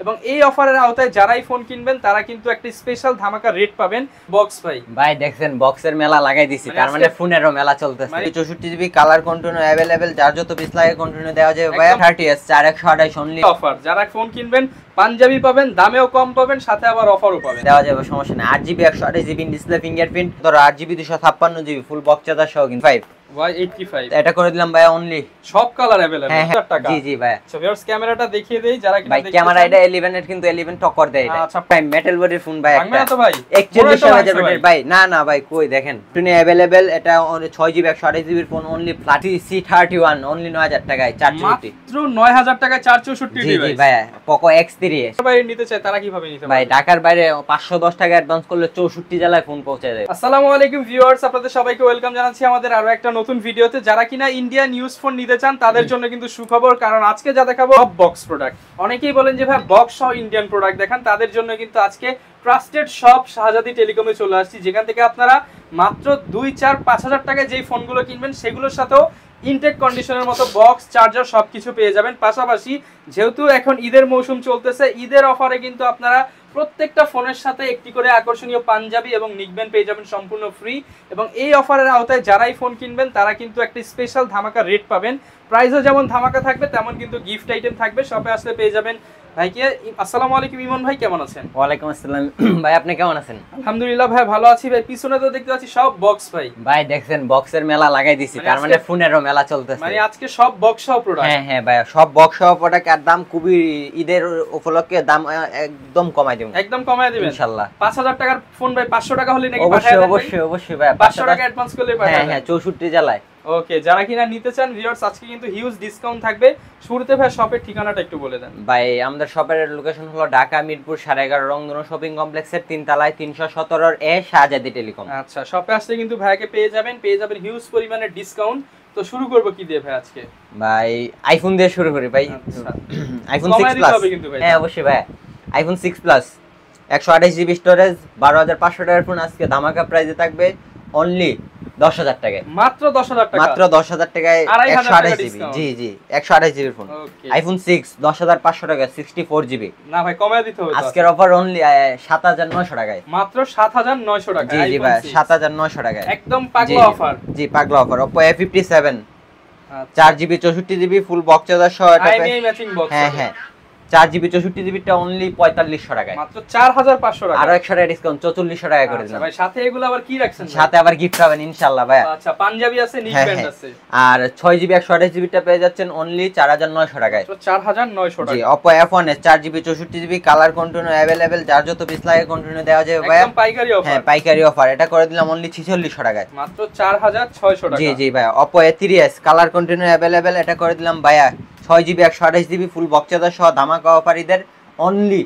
এবং এই অফারের আওতায় যারাই ফোন কিনবেন তারা কিন্তু একটা স্পেশাল ধামাকা রেট পাবেন। বক্স ভাই দেখছেন বক্সের মেলা লাগাই দিছি, তার মানে ফোনেরও মেলা চলতেছে। 64 জিবি কালার কন্টিনিউ अवेलेबल, যার যত পিস লাগে কন্টিনিউ দেওয়া যাবে ভাই। 30s 4128 only offer. যারা ফোন কিনবেন পাঞ্জাবি পাবেন, দামেও কম পাবেন, সাথে আবার অফারও পাবেন। দেওয়া যাবে, সমস্যা নেই। 8GB 128GB ডিসপ্লে ফিঙ্গারপ্রিন্ট, ধরো 8GB 256GB full box charger সহ কিন্তু 5Y85 এটা করে দিলাম ভাই অনলি। সব কালার अवेलेबल 1000 টাকা। জি ভাই। সো ভিউয়ার্স ক্যামেরাটা দেখিয়ে দেই যারা কিনা দেখতে। ভাই ক্যামেরা এটা 11 এর, কিন্তু 11 টক্কর দেয় এটা। আচ্ছা ভাই মেটাল বডির ফোন ভাই একটা। না তো ভাই 41000 ব্যাটারি ভাই। না ভাই কই দেখেন টুনে अवेलेबल। এটা 6GB 128GB এর phone only flat C31 only 9000 টাকায় 4GB মাত্র 9000 টাকায় 464 ডিভাইস। জি ভাই Poco X3 সবাই নিতে চায় তারা কিভাবে নিতে পারে? ভাই ঢাকার বাইরে 510 টাকা অ্যাডভান্স করলে 64 জেলায় ফোন পৌঁছে যায়। আসসালামু আলাইকুম ভিউয়ার্স, আপনাদের সবাইকে ওয়েলকাম জানাচ্ছি আমাদের আরো একটা নতুন ভিডিওতে। যারা কিনা ইন্ডিয়ান ইউজ ফোন নিতে চান তাদের জন্য কিন্তু সুখবর, কারণ আজকে যা দেখাবো সব বক্স প্রোডাক্ট। অনেকেই বলেন যে ভাই বক্স সহ ইন্ডিয়ান প্রোডাক্ট দেখান, তাদের জন্য কিন্তু আজকে ট্রাস্টেড শপ শাহজাদি টেলিকমে চলে আসছি, যেখান থেকে আপনারা মাত্র 2-4-5,000 টাকায় যেই ফোনগুলো কিনবেন সেগুলোর সাথেও ইনটেক কন্ডিশনের মতো বক্স চার্জার সবকিছু পেয়ে যাবেন। পাশাপাশি যেহেতু এখন ঈদের মৌসুম চলতেছে, ঈদের অফারে কিন্তু আপনারা প্রত্যেকটা ফোনের সাথে একটি করে আকর্ষণীয় পাঞ্জাবি এবং নিকব্যান্ড পেয়ে যাবেন সম্পূর্ণ ফ্রি। এবং এই অফারের আওতায় যারাই ফোন কিনবেন তারা কিন্তু একটা স্পেশাল ধামাকা রেট পাবেন। প্রাইসও যেমন ধামাকা থাকবে তেমন কিন্তু গিফট আইটেম থাকবে। শপে আসলে পেয়ে যাবেন। ভাই কি আসসালামু আলাইকুম ইমন ভাই, কেমন আছেন? ওয়ালাইকুম আসসালাম ভাই, আপনি কেমন আছেন? আলহামদুলিল্লাহ ভাই ভালো আছি ভাই। পিছনে তো দেখতে পাচ্ছি সব বক্স ভাই দেখছেন বক্সের মেলা লাগাই দিছি, তার মানে ফোনেরও মেলা চলতেছে। মানে আজকে সব বক্স সহ প্রোডাক্ট। হ্যাঁ ভাই সব বক্স সহ প্রোডাক্ট, আর দাম খুবই ঈদের উপলক্ষে দাম একদম কমাই দেব, একদম কমাই দিবেন ইনশাআল্লাহ। 5000 টাকার ফোন ভাই 500 টাকা হলে নাকি পাঠায় দেন? অবশ্যই ভাই 500 টাকা অ্যাডভান্স করলে পাঠায় দেন। হ্যাঁ 64 জেলায়। ওকে, যারা কিনা নিতে চান ভিউয়ার্স আজকে কিন্তু হিউজ ডিসকাউন্ট থাকবে। শুরুতে ভাই শপের ঠিকানাটা একটু বলে দেন। ভাই আমাদের শপের লোকেশন হলো ঢাকা মিরপুর 11.5 রংধনু শপিং কমপ্লেক্সের 3 তলায় 317 এ শাহজাদি টেলিকম। আচ্ছা, শপে আসলে কিন্তু ভাইকে পেয়ে যাবেন হিউজ পরিমাণে ডিসকাউন্ট। তো শুরু করব কি দিয়ে ভাই আজকে? ভাই আইফোন দিয়ে শুরু করি ভাই। আচ্ছা আইফোন 6 প্লাস। হ্যাঁ অবশ্যই ভাই আইফোন 6 প্লাস 128GB স্টোরেজ 12500 টাকার ফোন আজকে ধামাকা প্রাইসে থাকবে অনলি 10000 টাকায়। মাত্র 10000 টাকা, মাত্র 10000 টাকায় 128GB। জি 128GB ফোন আইফোন 6 10500 টাকা 64GB। না ভাই কমায় দিতে হবে, আজকের অফার অনলি 7900 টাকায়। মাত্র 7900 টাকা। জি ভাই 7900 টাকায় একদম পাগলা অফার। জি পাগলা offer. Oppo A57 4GB 64GB full box charger সহ এটা ম্যাচিং বক্স। হ্যাঁ 4GB 64GB টা অনলি 4500 টাকায়। মাত্র 4500 টাকা। আরো 100 টাকা ডিসকাউন্ট 4400 টাকা করে দিলাম। ভাই সাথে এগুলো আবার কি রাখছেন? সাথে আবার গিফট পাবেন ইনশাআল্লাহ ভাই। আচ্ছা পাঞ্জাবি আছে, নিকব্যান্ড আছে। আর 6GB 128GB টা পেয়ে যাচ্ছেন অনলি 4900 টাকায়। 4900 টাকা। জি Oppo F1s 4GB 64GB colour continue available, যার যত পিস লাগে কন্টিনিউ দেওয়া যাবে ভাই। একদম পাইকারি অফার। হ্যাঁ পাইকারি অফার। এটা করে দিলাম অনলি 4600 টাকায়। মাত্র 4600 টাকা। জি ভাই Oppo A3s colour continue available, এটা করে দিলাম ভাইয়া 6GB 128GB full box charger সহ ধামাকা অফারীদের অনলি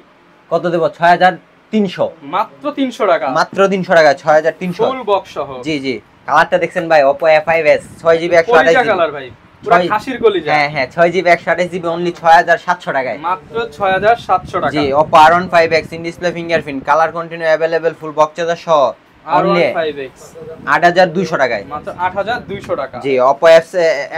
কত দেব? 6300। মাত্র 300 টাকা। মাত্র 300 টাকা 6300 ফুল বক্স সহ। জি কালারটা দেখছেন ভাই Oppo A5s 6GB 128GB colour ভাই পুরো খাসির কলিজা। হ্যাঁ 6GB 128GB অনলি 6700 টাকায়। মাত্র 6700 টাকা। জি Oppo R15X in display fingerprint colour continue available full box charger সহ অনলি 8200 টাকায়। মাত্র 8200 টাকা। জি Oppo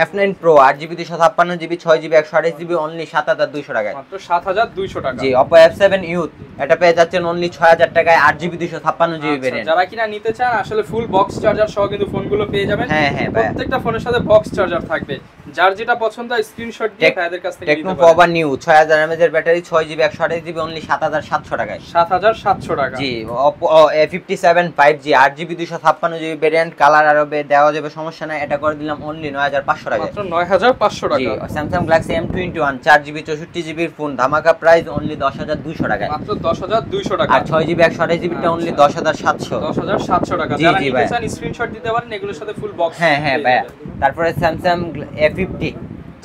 F9 Pro 8GB 256GB 6GB 128GB only 7200 টাকায়। মাত্র 7200 টাকা। জি Oppo F7 Youth এটা পেয়ে যাচ্ছেন অনলি 6000 টাকায় 8GB 256GB ভেরিয়েন্ট। যারা কিনা নিতে চান আসলে ফুল বক্স চার্জার সহ কিন্তু ফোনগুলো পেয়ে যাবেন। হ্যাঁ প্রত্যেকটা ফোনের সাথে বক্স চার্জার থাকবে। যার যেটা পছন্দ স্ক্রিনশট দিয়ে ভাইদের কাছ থেকে নিতে পারেন। টেকনো পাওয়ার নিউ 6000 mAh এর ব্যাটারি 6GB 128GB অনলি 7700 টাকায়। 7700 টাকা। জি Oppo A57 5G 8GB 256GB variant colour আরো দেওয়া যাবে, সমস্যা নাই। এটা করে দিলাম অনলি 9500 টাকায়। মাত্র 9500 টাকা। জি Samsung Galaxy M21 4GB 64GB এর ফোন ধামাকা প্রাইস অনলি 10200 টাকায়। মাত্র 10200 টাকা। আর 6GB 128GB টা অনলি 10700। 10700 টাকা। যারা নিতে চান স্ক্রিনশট দিতে পারেন, এগুলোর সাথে ফুল বক্স। হ্যাঁ ভাই। তারপরে Samsung A50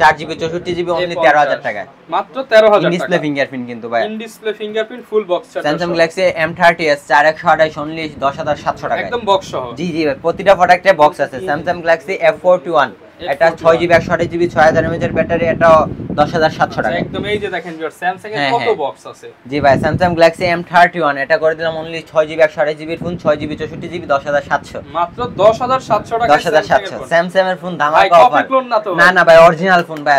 4GB 64GB only 13000 টাকায়। মাত্র 13000 টাকা। ডিসপ্লে ফিঙ্গারপ্রিন্ট কিন্তু ভাই। In display fingerprint full box charger. Samsung Galaxy M30s 4128 only 10700 টাকায়। একদম বক্স সহ। জি ভাই প্রতিটা প্রোডাক্টে বক্স আছে। Samsung Galaxy F41 এটা 6GB 128GB 6000 mAh এর ব্যাটারি, এটা 10700 টাকা। একদম এই যে দেখেন ভিউয়ার Samsung এর কত বক্স আছে। জি ভাই Samsung Galaxy M31 এটা করে দিলাম অনলি 6GB 128GB এর ফোন 6GB 64GB 10700। মাত্র 10700 টাকা। 10700 Samsung এর ফোন ধামাকা অফার। না ভাই অরিজিনাল ফোন ভাই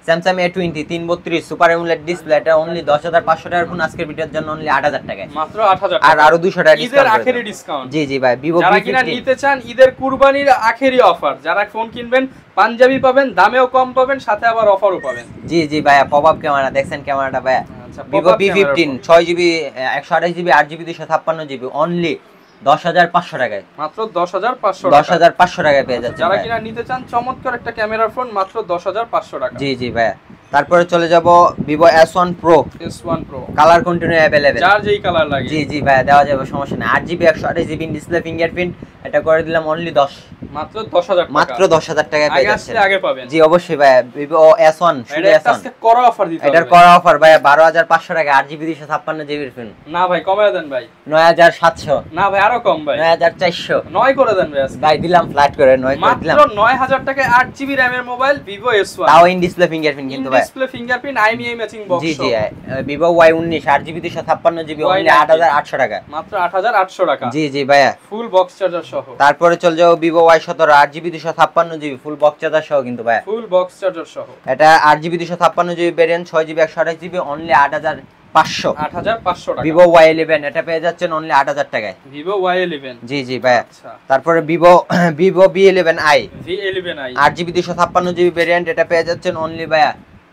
Samsung A20 332 super AMOLED display, এটা অনলি 10500 টাকার ফোন আজকের ভিডিওর জন্য অনলি 8000 টাকায়, মাত্র 8000 আর আরো 200 টাকা ঈদের ডিসকাউন্ট, আখেরি ডিসকাউন্ট। জি জি ভাই Vivo যারা V50 কিনা নিতে চান ঈদের কুরবানির আখেরি অফার, যারা ফোন কিনবেন পাঞ্জাবি পাবেন, দামেও কম পাবেন, সাথে আবার অফারও পাবেন। জি জি ভাইয়া পপ আপ ক্যামেরা দেখছেন, ক্যামেরাটা ভাইয়া আচ্ছা Vivo V15 6GB 128GB 8GB 256GB only 10500 টাকায়, মাত্র 10500 টাকা, 10500 টাকায় পেয়ে যাচ্ছেন যারা ভাইয়া। কিনা নিতে চান চমৎকার একটা ক্যামেরার ফোন মাত্র 10500 টাকা। জি জি ভাইয়া তারপরে চলে যাব Vivo S1 Pro S1 Pro colour continue available, যার যেই কালার লাগে। জি জি ভাইয়া দেওয়া যাবে, সমস্যা নেই। 8GB 128GB ডিসপ্লে ফিঙ্গারপ্রিন্ট, এটা করে দিলাম অনলি 10, মাত্র 10000 টাকা, মাত্র 10000 টাকায় পেয়ে যাচ্ছেন। আগে পাবেন। জি অবশ্যই ভাইয়া Vivo S1 শুধু এটা S1 আজকে করা অফার দিতে হবে। এটার করা অফার ভাইয়া 12500 টাকা 8GB 256GB এর ফোন, না ভাই কমায় দেন ভাই। 9700, না ভাই আরো কম ভাই, 9400, 9 করে দেন ভাই আজকে। ভাই দিলাম ফ্ল্যাট করে 9 করে দিলাম, মাত্র 9000 টাকায় 8GB RAM এর মোবাইল Vivo S1, তাও ইন ডিসপ্লে ফিঙ্গারপ্রিন্ট কিন্তু ভাই, display fingerprint IMEI matching box. জি জি Vivo Y19 8GB 256GB only 8800 টাকা, মাত্র 8800 টাকা। জি জি ভাইয়া ফুল বক্স চার্জার সহ। তারপরে চলে যাও Vivo Y17 8GB 256GB full box charger সহ কিন্তু ভাইয়া, ফুল বক্স চার্জার সহ। এটা 8GB 256GB variant 6GB 128GB only 8500, 8500 টাকা। Vivo Y11 এটা পেয়ে যাচ্ছেন অনলি 8000 টাকায়, Vivo Y11। জি জি ভাইয়া আচ্ছা তারপরে Vivo V11i V11i 8GB 256GB variant, এটা পেয়ে যাচ্ছেন অনলি ভাইয়া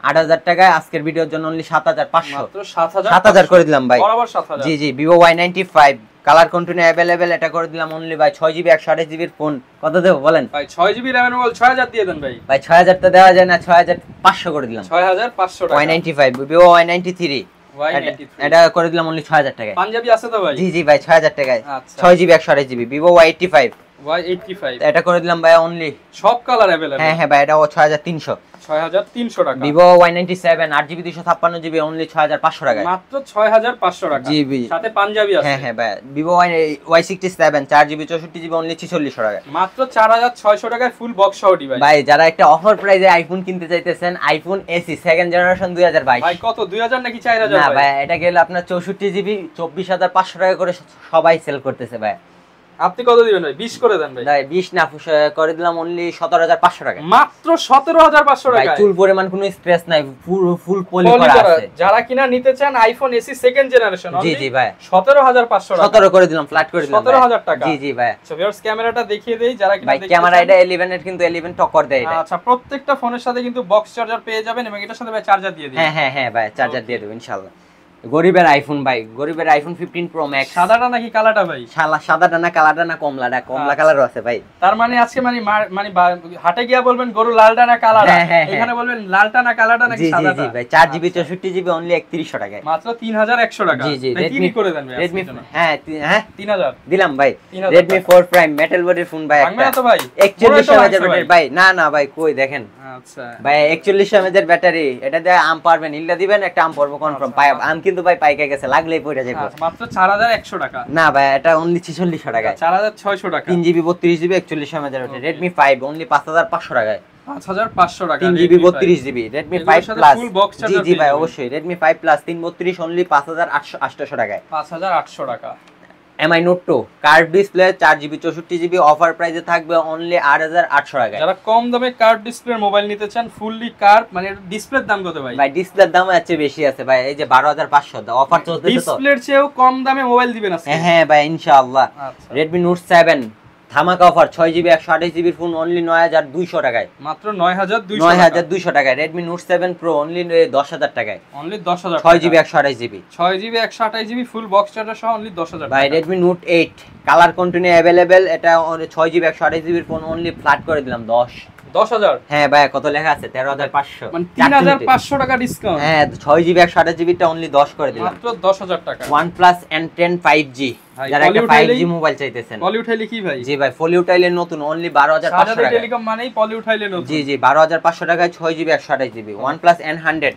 8000 টাকায়, আজকের ভিডিওর জন্য অনলি 7500, মাত্র 7000 7000 করে দিলাম ভাই, বরাবর 7000। জি জি Vivo Y95 colour continue available, এটা করে দিলাম অনলি ভাই 6GB 128GB এর ফোন, কত দেব বলেন ভাই 6GB RAM এর মোবাইল 6000 দিয়ে দেন ভাই। ভাই 6000 টা দেওয়া যায় না, 6500 করে দিলাম, 6500 টাকা। Y95 Vivo Y93 এটা করে দিলাম অনলি 6000 টাকায়, পাঞ্জাবি আছে তো ভাই? জি জি ভাই 6000 টাকায়, আচ্ছা 6GB 128GB Vivo Y85 এটা করে দিলাম ভাই অনলি, সব কালার अवेलेबल। হ্যাঁ হ্যাঁ ভাই এটাও 6300, 6300 টাকা। Vivo Y97 8GB 256GB only 6500 টাকায়, মাত্র 6500 টাকা। জি ভাই সাথে পাঞ্জাবি আছে। হ্যাঁ হ্যাঁ ভাই Vivo Y67 4GB 64GB only 4600 টাকায়, মাত্র 4600 টাকায় ফুল বক্স সহ ডিভাইস। ভাই যারা একটা অফার প্রাইসে আইফোন কিনতে চাইতেছেন আইফোন এসি সেকেন্ড জেনারেশন 2022, ভাই কত 2000 নাকি 4000 না ভাই? ভাই এটা গেলে আপনার 64GB 24500 টাকা করে সবাই সেল করতেছে ভাই, আপনি কত দিবেন ভাই? 20 করে দেন ভাই। ভাই 20 না করে দিলাম অনলি 17500 টাকা, মাত্র 17500 ভাই টাকা। চুল পরিমাণ কোনো স্ট্রেস নাই, ফুল পলি করা আছে, যারা কিনা নিতে চান আইফোন এসি সেকেন্ড জেনারেশন জি জি ভাই 17500 টাকা। 17 করে দিলাম ফ্ল্যাট করে দিলাম 17000 টাকা। জি জি ভাই সো ভিউয়ার্স ক্যামেরাটা দেখিয়ে দেই যারা কিনা ভাই দেখতে ক্যামেরা চান। এটা 11 এর কিন্তু 11 টক্কর দেয় এটা, আচ্ছা প্রত্যেকটা ফোনের সাথে কিন্তু বক্স চার্জার পেয়ে যাবেন এবং এটার সাথে ভাই চার্জার দিয়ে দিন। হ্যাঁ হ্যাঁ হ্যাঁ ভাই চার্জার দিয়ে দেব ইনশাআল্লাহ। গরিবের আইফোন ভাই, গরিবের আইফোন 15 প্রো ম্যাক্স, সাদাটা নাকি কালাটা ভাই? সাদাটা না কালাটা না কমলাটা, কমলা কালারও আছে ভাই, তার মানে আজকে মানে হাটে গিয়া বলবেন গরু লালটা না কালাটা, হ্যাঁ, হ্যাঁ, এখানে বলবেন লালটা না কালাটা নাকি জি জি সাদাটা। জি ভাই 4GB 64GB অনলি 3100 টাকায়, মাত্র 3100 টাকা। জি জি ভাই, Redmi কি করে দেন ভাই? Redmi হ্যাঁ হ্যাঁ 3000 দিলাম ভাই 3000 Redmi 4 Prime মেটাল বডির ফোন ভাই ভাঙবে একটা না তো ভাই? 41000 ব্যাটারি ভাই, না না ভাই কই দেখেন আচ্ছা ভাই 41000 ব্যাটারি, এটা দিয়ে আম পারবেন, ইল্লা দিবেন একটা আম পড়বো কনফার্ম, পাই আম কিন্তু ভাই পাইকা গেছে লাগলেই পড়ে যাবে, মাত্র 4100 টাকা। না ভাই এটা অনলি 4600 টাকায়, 4600 টাকা। 3GB 32GB 41000 battery Redmi 5 only 5500 টাকায়, 5500 টাকা। 3GB 32GB Redmi 5 সাথে Plus full box জি charger জি পেয়ে ভাই যাবেন। অবশ্যই Redmi 5 Plus 332 অনলি 5800 টাকায়, 5800 টাকা। MI Note 2 curve display 4GB 64GB offer প্রাইসে থাকবে অনলি 8800 টাকায়, যারা কম দামে কার্ভ ডিসপ্লের মোবাইল নিতে চান ফুললি কার্ভ মানে ডিসপ্লের দাম কত ভাই? ভাই ডিসপ্লের দাম আছে বেশি আছে ভাই, এই যে 12500 দা অফার চলতেছে তো, ডিসপ্লের চেয়েও কম দামে মোবাইল দিবেন আজকে? হ্যাঁ ভাই ইনশাআল্লাহ। আচ্ছা Redmi Note 7 ধামাকা offer 6GB 128GB phone only 9200 টাকায়, মাত্র 9200 9200 টাকায় Redmi Note 7 Pro অনলি 10000 টাকায়, only 10000 6GB 128GB 6GB 128GB full box charger সহ অনলি 10000 ভাই Redmi Note 8 colour continue available, এটা 6GB 128GB phone only flat করে দিলাম 10000 হ্যাঁ ভাই কত লেখা আছে 13500 মানে 3500 টাকা ডিসকাউন্ট। হ্যাঁ 6GB 128GB টা অনলি 10 করে দিলাম, মাত্র 10000 টাকা। OnePlus N10 5G ভাই, যারা একটা 5G মোবাইল চাইতেছেন, পলি উঠাইলে কি ভাই? জি ভাই ফলি উঠাইলে নতুন অনলি 12500 সাজাদে টাকা, টেলিকম মানেই পলি উঠাইলে নতুন। জি জি 12500 টাকায় 6GB 128GB OnePlus N100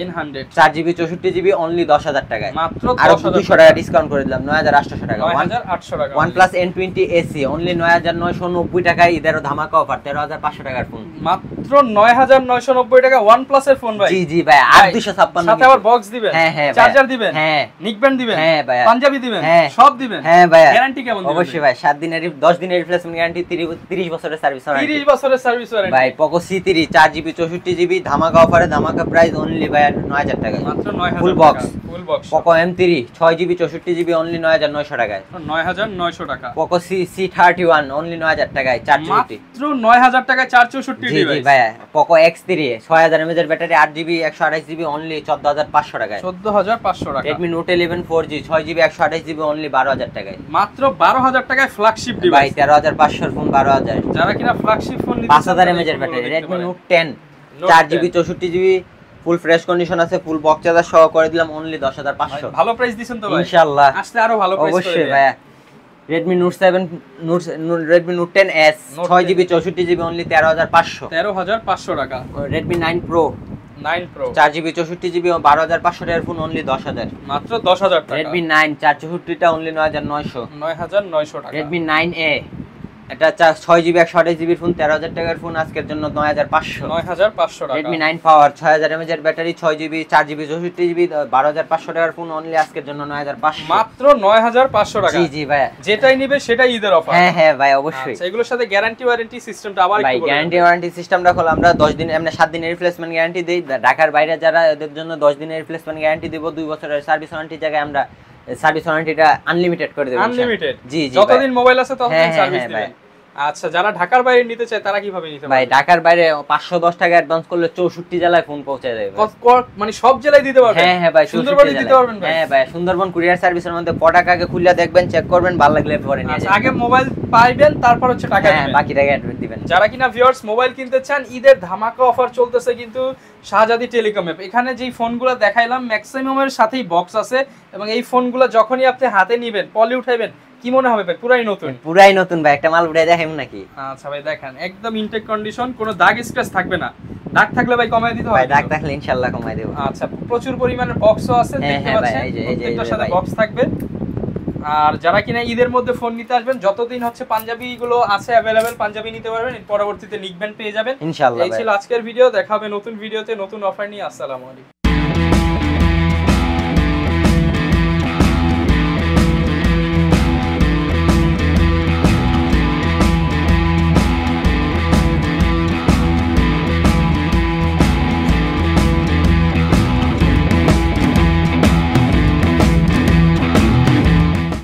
N100 4GB 64GB only 10000 টাকায়, মাত্র আর 10000 200 টাকা ডিসকাউন্ট করে দিলাম, 9800 টাকা। 9800 টাকা। OnePlus N20 AC অনলি 9990 টাকায়, ঈদের ধামাকা অফার, 13500 টাকার ফোন, মাত্র 9990 টাকা OnePlus এর ফোন ভাই। জি জি ভাই, আর 256 সাথে আবার বক্স দিবেন, হ্যাঁ হ্যাঁ, চার্জার দিবেন, হ্যাঁ, নিকব্যান্ড দিবেন, হ্যাঁ ভাই, পাঞ্জাবি দিবেন, হ্যাঁ সব দিবেন, হ্যাঁ ভাই। গ্যারান্টি কেমন দিবেন? অবশ্যই ভাই, 7 দিনের 10 দিনের রিপ্লেসমেন্ট গ্যারান্টি, 30 বছরের সার্ভিস ওয়ারেন্টি, 30 বছরের সার্ভিস ওয়ারেন্টি ভাই। Poco C3 4GB 64GB ধামাকা অফারে, ধামাকা প্রাইস অনলি ভাই 9000 টাকায়, মাত্র 9000 ফুল টাকা, box. Full box. Poco M3 6GB 64GB only 9900 টাকায়, 9900 টাকা। Poco C31 অনলি 9000 টাকায় 4GB, মাত্র 9000 টাকায় 464 জি জি ডিভাইস। ভাই। Poco X3 6000 mAh এর ব্যাটারি, 8GB 128GB অনলি 14500 টাকায়, 14500 টাকা। Redmi Note 11 4G 6GB 128GB only 12000 টাকায়, মাত্র 12000 টাকায় ফ্ল্যাগশিপ ভাই। ডিভাইস। 13500 ফোন 12000, যারা কিনা ফ্ল্যাগশিপ ফোন নিতে 5000 mAh এর battery, Redmi Note 10 4GB 64GB full fresh condition আছে, ফুল বক্স চার্জার সহ করে দিলাম অনলি 10500। ভালো প্রাইস দিছেন তো ভাই, ইনশাআল্লাহ আসলে আরো ভালো প্রাইস করে অবশ্যই দিবেন। ভাই। Redmi Note 7 Redmi Note 10s Note 6GB 64GB only 13500, 13500 টাকা। Redmi 9 Pro 9 Pro 4GB 64GB 12500 টাকার ফোন অনলি 10000, মাত্র 10000 টাকা। Redmi 9 464 টা অনলি 9900, 9900 টাকা। Redmi 9A এটা 6GB 128GB ফোন 13000 টাকার ফোন, আজকের জন্য 9500, 9500 টাকা। Redmi 9 Power 6000 mAh এর ব্যাটারি, 6GB 4GB 64GB 12500 টাকার ফোন অনলি আজকের জন্য 9500, মাত্র 9500 টাকা। জি জি ভাই, যেটাই নিবে সেটাই ঈদের অফার। হ্যাঁ হ্যাঁ ভাই অবশ্যই। আচ্ছা, এগুলোর সাথে গ্যারান্টি ওয়ারেন্টি সিস্টেমটা আবার ভাই একটু বলুন। গ্যারান্টি ওয়ারেন্টি সিস্টেমটা হলো আমরা 10 দিন এমনি 7 দিনের রিপ্লেসমেন্ট গ্যারান্টি দেই, ঢাকার বাইরে যারা এদের জন্য 10 দিনের রিপ্লেসমেন্ট গ্যারান্টি দেব, 2 বছরের সার্ভিস ওয়ারেন্টির জায়গায় আমরা সার্ভিস ওয়ারেন্টিটা আনলিমিটেড করে দেব। আনলিমিটেড, জি জি, যতদিন মোবাইল আছে ততদিন হ্যাঁ, সার্ভিস হ্যাঁ, দিবেন। আচ্ছা, যারা ঢাকার বাইরে নিতে চায় তারা কিভাবে নিতে ভাই পারবে? ঢাকার বাইরে 510 টাকা অ্যাডভান্স করলে 64 জেলায় ফোন পৌঁছে দেবে। মানে সব জেলায় দিতে পারবেন? হ্যাঁ হ্যাঁ ভাই, সুন্দরবনে দিতে পারবেন ভাই? হ্যাঁ ভাই, সুন্দরবন কুরিয়ার সার্ভিসের মধ্যে প্রোডাক্ট আগে খুলে দেখবেন, চেক করবেন, ভালো লাগলে পরে নিয়ে আচ্ছা, যাবেন। আগে মোবাইল পাইবেন, তারপর হচ্ছে টাকা হ্যাঁ, দিবেন। বাকি টাকা অ্যাডভান্স দিবেন। যারা কিনা ভিউয়ার্স মোবাইল কিনতে চান, ঈদের ধামাকা অফার চলতেছে কিন্তু শাহজাদি টেলিকমে। এখানে যেই ফোনগুলো দেখাইলাম ম্যাক্সিমামের সাথেই বক্স আছে, এবং এই ফোনগুলো যখনই আপনি হাতে নিবেন, পলি উঠাইবেন, কি মনে হবে ভাই? পুরাই নতুন। পুরাই নতুন ভাই, একটা মাল উঠাই দেখাইম নাকি? আচ্ছা ভাই, দেখেন একদম ইনটেক কন্ডিশন, কোনো দাগ স্ক্র্যাচ থাকবে না। দাগ থাকলে ভাই কমায় দিতে হবে। ভাই দাগ থাকলে ইনশাআল্লাহ কমাই দেব। আচ্ছা, প্রচুর পরিমাণে বক্সও আছে, হ্যাঁ, দেখতে হ্যাঁ ভাই, পাচ্ছেন এই যে প্রত্যেকটার সাথে ভাই। বক্স থাকবে। আর যারা কিনা ঈদের মধ্যে ফোন নিতে আসবেন, যতদিন হচ্ছে পাঞ্জাবি গুলো আছে অ্যাভেলেবেল, পাঞ্জাবি নিতে পারবেন, পরবর্তীতে নিকব্যান্ড পেয়ে যাবেন। ইনশাআল্লাহ এই ভাই। ছিল আজকের ভিডিও, দেখা হবে নতুন ভিডিওতে নতুন অফার নিয়ে। আসসালামু আলাইকুম।